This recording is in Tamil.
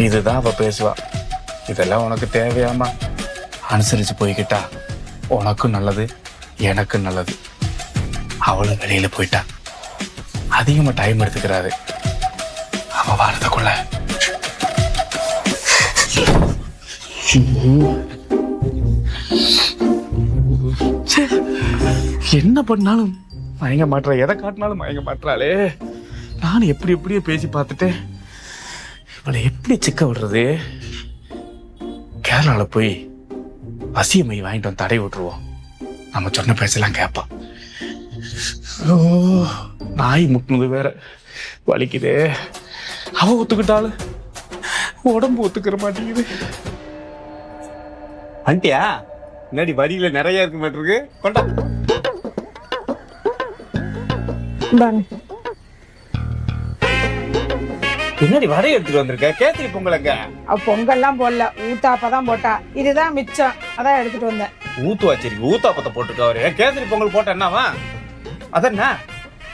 இதுதான் அவ பேசுவா. இதெல்லாம் உனக்கு தேவையாமா? அனுசரிச்சு போய்கிட்டா உனக்கும் நல்லது, எனக்கும் நல்லது. அவளும் வெளியில போயிட்டா, அதிகமா டைம் எடுத்துக்கிறாரு. அவ வாரத்துக்குள்ள என்ன பண்ணாலும் மயங்க மாட்டா, எதை காட்டினாலும் மயங்க மாட்டாளே. நானும் எப்படியோ பேசி பார்த்துட்டேன். இவளை எப்படி சிக்க விடுறது? கேரளால போய் வசியமை வாங்கிட்டு வந்து தடை விட்டுருவோம். நம்ம சொன்ன பேசலாம் கேட்பான். ஓ, நாய் முட்டினது வேற வலிக்குதே. அவ ஒத்துக்கிட்டாலும் உடம்பு ஒத்துக்கிற மாட்டேங்குது. ஆண்டியா, முன்னாடி வரியில நிறைய இருக்க மாட்டிருக்கு. கொண்டா. பின்னாடி வடை எடுத்துட்டு வந்திருக்க. கேசரி பொங்கலுங்க. பொங்கல்லாம் போடல, ஊத்தாப்பதான் போட்டா. இதுதான் மிச்சம், அதான் எடுத்துட்டு வந்தேன். ஊத்துவா, சரி ஊத்தாப்பத்தை போட்டுருக்க. அவரு கேசரி பொங்கல் போட்ட என்னவா? அதென்ன